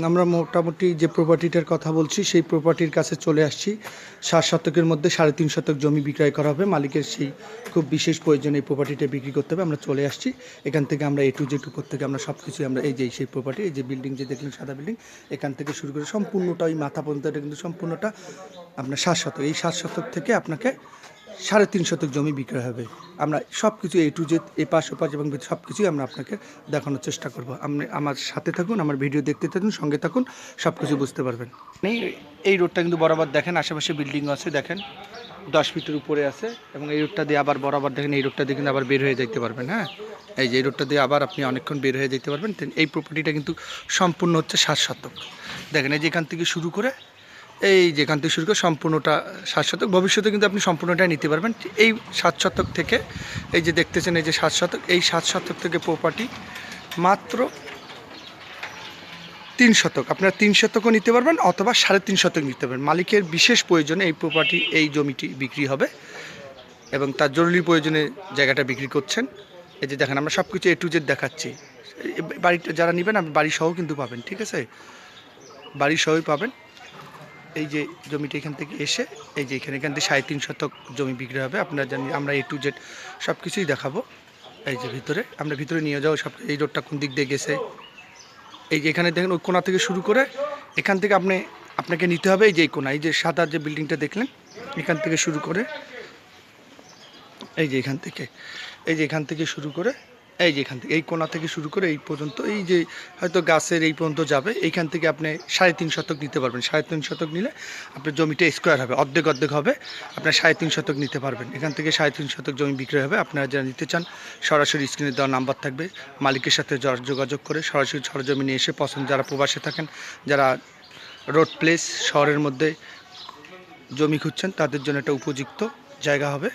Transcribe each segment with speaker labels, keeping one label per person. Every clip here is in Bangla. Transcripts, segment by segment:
Speaker 1: আমরা মোটামুটি যে প্রপার্টিটার কথা বলছি সেই প্রপার্টির কাছে চলে আসছি। 7 শতকের মধ্যে 3.5 শতক জমি বিক্রয় করা হবে। মালিকের সেই খুব বিশেষ প্রয়োজনে এই প্রপার্টিটা বিক্রি করতে হবে। আমরা চলে আসছি এখান থেকে। আমরা A to Z উপর থেকে আমরা সব কিছুই আমরা এই যে সেই প্রপার্টি, এই যে বিল্ডিং যে দেখলেন সাদা বিল্ডিং, এখান থেকে শুরু করে সম্পূর্ণটা ওই মাথা পর্যন্ত এটা কিন্তু সম্পূর্ণটা আপনার 7 শতক। এই 7 শতক থেকে আপনাকে 3.5 শতক জমি বিক্রয় হবে। আমরা সব কিছু A to Z, এপাশ ওপাশ এবং সব কিছুই আমরা আপনাকে দেখানোর চেষ্টা করব। আপনি আমার সাথে থাকুন, আমার ভিডিও দেখতে থাকুন, সঙ্গে থাকুন, সব কিছু বুঝতে পারবেন। এই রোডটা কিন্তু বরাবর দেখেন, আশেপাশে বিল্ডিং আছে দেখেন, 10 ফিটের উপরে আছে। এবং এই রোডটা দিয়ে আবার বরাবর দেখেন, এই রোডটা দিয়ে কিন্তু আবার বের হয়ে যেতে পারবেন। হ্যাঁ, এই যে এই রোডটা দিয়ে আবার আপনি অনেকক্ষণ বের হয়ে যেতে পারবেন। এই প্রপার্টিটা কিন্তু সম্পূর্ণ হচ্ছে 7 শতক। দেখেন এই যে এখান থেকে শুরু করে এই যেখান থেকে শুরু করে সম্পূর্ণটা 7 শতক। ভবিষ্যতে কিন্তু আপনি সম্পূর্ণটাই নিতে পারবেন। এই 7 শতক থেকে এই যে দেখতেছেন এই যে 7 শতক, এই 7 শতক থেকে প্রপার্টি মাত্র 3 শতক। আপনারা 3 শতকও নিতে পারবেন অথবা 3.5 শতক নিতে পারবেন। মালিকের বিশেষ প্রয়োজনে এই প্রপার্টি, এই জমিটি বিক্রি হবে এবং তার জরুরি প্রয়োজনে জায়গাটা বিক্রি করছেন। এই যে দেখেন আমরা সব কিছু A to Z দেখাচ্ছি। বাড়িটা যারা নেবেন আপনি বাড়ি সহ কিন্তু পাবেন, ঠিক আছে, বাড়ি সহই পাবেন। এই যে জমিটা এখান থেকে এসে এই যে এখান থেকে 3.5 শতক জমি বিক্রি হবে। আপনারা জানি আমরা A to Z সব কিছুই দেখাবো। এই যে ভিতরে আমরা ভিতরে নিয়ে যাবো সব। এই রোডটা কোন দিক দিয়ে গেছে, এই যে এখানে দেখেন ওই কোণা থেকে শুরু করে এখান থেকে আপনাকে নিতে হবে এই যে এই কোণা, এই যে সাদা যে বিল্ডিংটা দেখলেন, এখান থেকে শুরু করে এই যে এখান থেকে, এই যে এখান থেকে শুরু করে এই যে এখান থেকে এই কোণা থেকে শুরু করে এই পর্যন্ত, এই যে হয়তো গাছের এই পর্যন্ত যাবে, এইখান থেকে আপনি 3.5 শতক নিতে পারবেন। 3.5 শতক নিলে আপনার জমিটা স্কোয়ার হবে, অর্ধেক অর্ধেক হবে, আপনার 3.5 শতক নিতে পারবেন। এখান থেকে 3.5 শতক জমি বিক্রয় হবে। আপনারা যারা নিতে চান সরাসরি স্ক্রিনে দেওয়া নাম্বার থাকবে, মালিকের সাথে যোগাযোগ করে সরাসরি সরজমিনে এসে পছন্দ, যারা প্রবাসে থাকেন, যারা রোড প্লেস শহরের মধ্যে জমি খুঁজছেন, তাদের জন্য একটা উপযুক্ত জায়গা হবে।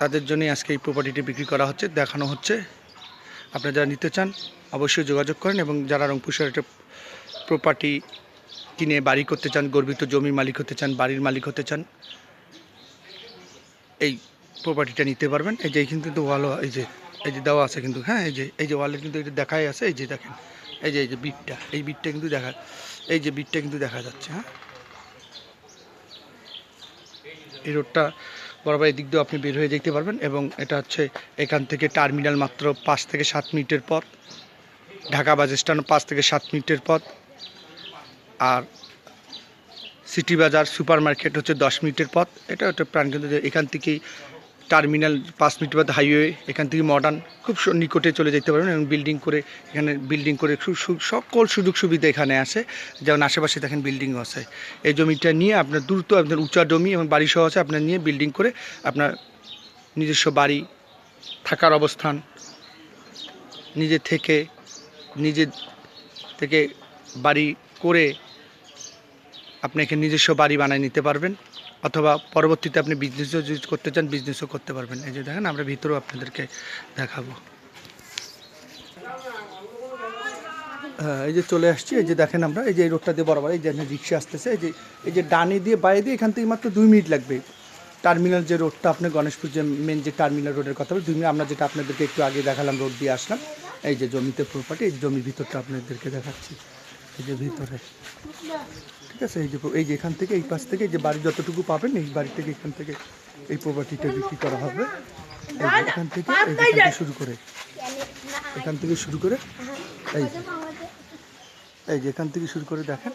Speaker 1: তাদের জন্যই আজকে এই প্রপার্টিটি বিক্রি করা হচ্ছে, দেখানো হচ্ছে। আপনারা যারা নিতে চান অবশ্যই যোগাযোগ করেন। এবং যারা রংপুর শহরে একটা প্রপার্টি কিনে বাড়ি করতে চান, গর্বিত জমির মালিক হতে চান, বাড়ির মালিক হতে চান, এই প্রপার্টিটা নিতে পারবেন। এই যে কিন্তু ওয়াল, এই যে দেওয়া আছে কিন্তু, হ্যাঁ, এই যে ওয়ালে কিন্তু এটা দেখাই আছে। এই যে দেখেন এই যে বিটটা, এই বিটটা কিন্তু দেখা, এই যে বিটটা কিন্তু দেখা যাচ্ছে। হ্যাঁ, এই রোডটা বরাবর এই দিক দিয়েও আপনি বের হয়ে যেতে পারবেন। এবং এটা হচ্ছে এখান থেকে টার্মিনাল মাত্র 5 থেকে 7 মিনিটের পথ, ঢাকা বাস স্ট্যান্ড 5 থেকে 7 মিনিটের পথ, আর সিটি বাজার সুপার মার্কেট হচ্ছে 10 মিনিটের পথ। এটা একটা প্রাণকেন্দ্র, এখান থেকেই টার্মিনাল 5 মিনিট বাদ হাইওয়ে, এখান থেকে মডার্ন খুব নিকটে চলে যেতে পারবেন। এবং বিল্ডিং করে এখানে বিল্ডিং করে সকল সুযোগ সুবিধা এখানে আসে। যেমন আশেপাশে দেখেন বিল্ডিংও আছে। এই জমিটা নিয়ে আপনার দ্রুত আপনার উঁচা জমি এবং বাড়ি সহ আছে, আপনার নিয়ে বিল্ডিং করে আপনার নিজস্ব বাড়ি, থাকার অবস্থান, নিজে থেকে বাড়ি করে আপনি এখানে নিজস্ব বাড়ি বানিয়ে নিতে পারবেন। অথবা পরবর্তীতে আপনি বিজনেসও যদি করতে চান বিজনেসও করতে পারবেন। এই যে দেখেন আমরা ভিতরেও আপনাদেরকে দেখাবো। হ্যাঁ, এই যে চলে আসছি। এই যে দেখেন আমরা এই যে এই রোডটা দিয়ে বরাবর এই যে রিক্সা আসতেছে, এই যে ডানে দিয়ে বাইরে দিয়ে এখান থেকে মাত্র 2 মিনিট লাগবে। টার্মিনাল যে রোডটা, আপনি গণেশপুর যে মেন যে টার্মিনাল রোডের কথা বলি, 2 মিনিট। আমরা যেটা আপনাদেরকে একটু আগে দেখালাম, রোড দিয়ে আসলাম। এই যে জমিতে প্রপার্টি, এই জমির ভিতরটা আপনাদেরকে দেখাচ্ছি। এই যে ভিতরে, ঠিক আছে, এই যে এখান থেকে এই পাশ থেকে এই যে বাড়ি যতটুকু পাবেন, এই বাড়ি থেকে এখান থেকে এই প্রপার্টিটা বিক্রি করা হবে। এখান থেকে শুরু করে এখান থেকে শুরু করে এই যে এখান থেকে শুরু করে দেখেন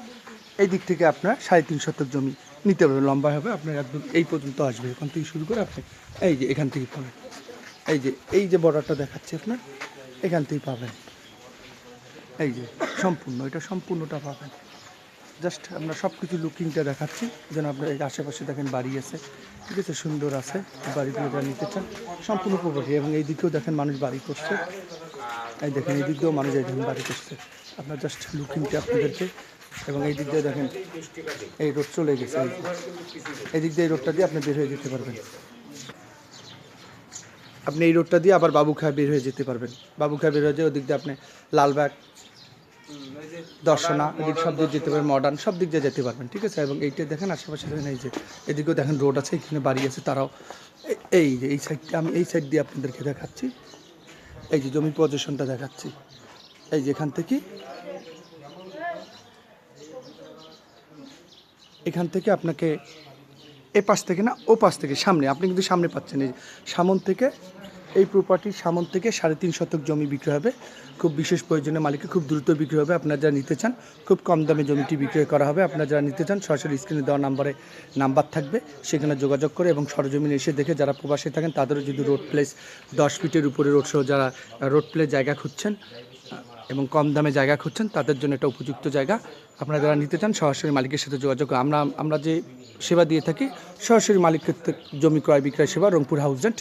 Speaker 1: এই দিক থেকে আপনার 3.5 শতক জমি নিতে পারবেন। লম্বা হবে, আপনার একদম এই পর্যন্ত আসবে। এখান থেকে শুরু করে আপনি এই যে এখান থেকে পাবেন, এই যে বর্ডারটা দেখাচ্ছি আপনার, এখান থেকেই পাবেন। এই যে এটা সম্পূর্ণটা পাবেন। জাস্ট আমরা সব কিছু লুকিংটা দেখাচ্ছি যেন আপনার এই আশেপাশে দেখেন বাড়ি আছে, ঠিক আছে, সুন্দর আছে। বাড়িগুলো যা নিতে চান সম্পূর্ণ প্রপার্টি। এবং এই দিকেও দেখেন মানুষ বাড়ি করছে, এই দেখেন এই দিক দিয়েও মানুষ এই দেখেন বাড়ি করছে। আপনার জাস্ট লুকিংটা আপনাদেরকে। এবং এই দিক দিয়ে দেখেন এই রোড চলে গেছে, এই দিক দিয়ে এই রোডটা দিয়ে আপনি বের হয়ে যেতে পারবেন। আপনি এই রোডটা দিয়ে আবার বাবুখায়া বের হয়ে যেতে পারবেন। বাবুখায়া বের হয়ে যায় ওদিক দিয়ে আপনি লালবাগ, দর্শনা, এদিক সব দিকে যেতে পারবেন, মডার্ন সব দিক দিয়ে যেতে পারবেন, ঠিক আছে। এবং এইটা দেখেন আশেপাশে দেখেন এই যে এদিকেও দেখেন রোড আছে, এখানে বাড়ি আছে, তারাও এই যে এই সাইডটা আমি এই সাইড দিয়ে আপনাদেরকে দেখাচ্ছি। এই যে জমি পজিশনটা দেখাচ্ছি, এই যে এখান থেকে এখান থেকে আপনাকে এ পাশ থেকে না ও পাশ থেকে সামনে, আপনি কিন্তু সামনে পাচ্ছেন, এই সামন থেকে, এই প্রপার্টির সামন থেকে 3.5 শতক জমি বিক্রি হবে। খুব বিশেষ প্রয়োজনে মালিককে খুব দ্রুত বিক্রি হবে। আপনারা যারা নিতে চান খুব কম দামে জমিটি বিক্রয় করা হবে। আপনারা যারা নিতে চান সরাসরি স্ক্রিনে দেওয়া নাম্বার থাকবে, সেখানে যোগাযোগ করে এবং সরজমিনে এসে দেখে, যারা প্রবাসে থাকেন তাদেরও যদি রোড প্লেস 10 ফিটের উপরে রোড সহ যারা রোড প্লেস জায়গা খুঁজছেন এবং কম দামে জায়গা খুঁজছেন তাদের জন্য একটা উপযুক্ত জায়গা। আপনারা যারা নিতে চান সরাসরি মালিকের সাথে যোগাযোগ। আমরা যে সেবা দিয়ে থাকি সরাসরি মালিকের জমি ক্রয় বিক্রয় সেবা, রংপুর হাউস রেন্ট।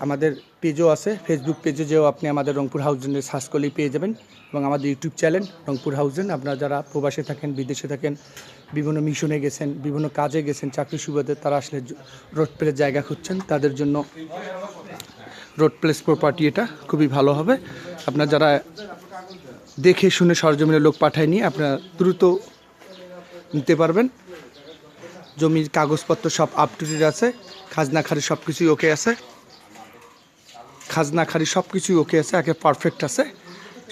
Speaker 1: আমাদের পেজও আছে, ফেসবুক পেজে যেও আপনি আমাদের রংপুর হাউস রেন্টে সার্চ করলেই পেয়ে যাবেন, এবং আমাদের YouTube channel Rangpur house rent. আপনারা যারা প্রবাসে থাকেন, বিদেশে থাকেন, বিভিন্ন মিশনে গেছেন, বিভিন্ন কাজে গেছেন, চাকরি সুবাদে তারা আসলে রোড প্লেস জায়গা খুঁজছেন, তাদের জন্য রোড প্লেস প্রপার্টি এটা খুবই ভালো হবে। আপনারা যারা দেখে শুনে সরজমিনে লোক পাঠায় নিয়ে আপনারা দ্রুত নিতে পারবেন। জমির কাগজপত্র সব আপ টু ডেট আছে, খাজনা খারিজ সব কিছুই ওকে আছে, একে পারফেক্ট আছে,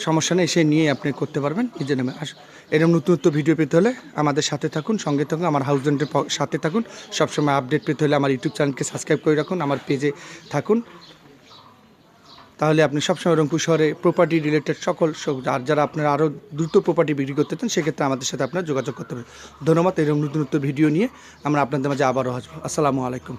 Speaker 1: সমস্যা নেই, এসে নিয়ে আপনি করতে পারবেন নিজের নামে। এরকম নতুন ভিডিও পেতে হলে আমাদের সাথে থাকুন, সঙ্গে থাকুন, আমার হাউস রেন্টের সাথে থাকুন। সবসময় আপডেট পেতে হলে আমার ইউটিউব চ্যানেলকে সাবস্ক্রাইব করে রাখুন, আমার পেজে থাকুন, তাহলে আপনি সবসময় রংপুর শহরে প্রপার্টি রিলেটেড সকল, আর যারা আপনারা আরও দ্রুত প্রপার্টি বিক্রি করতে চান সেক্ষেত্রে আমাদের সাথে আপনারা যোগাযোগ করতে পারেন। ধন্যবাদ। এরকম নতুন ভিডিও নিয়ে আমরা আপনাদের মাঝে আবারও আসবো। আসসালামু আলাইকুম।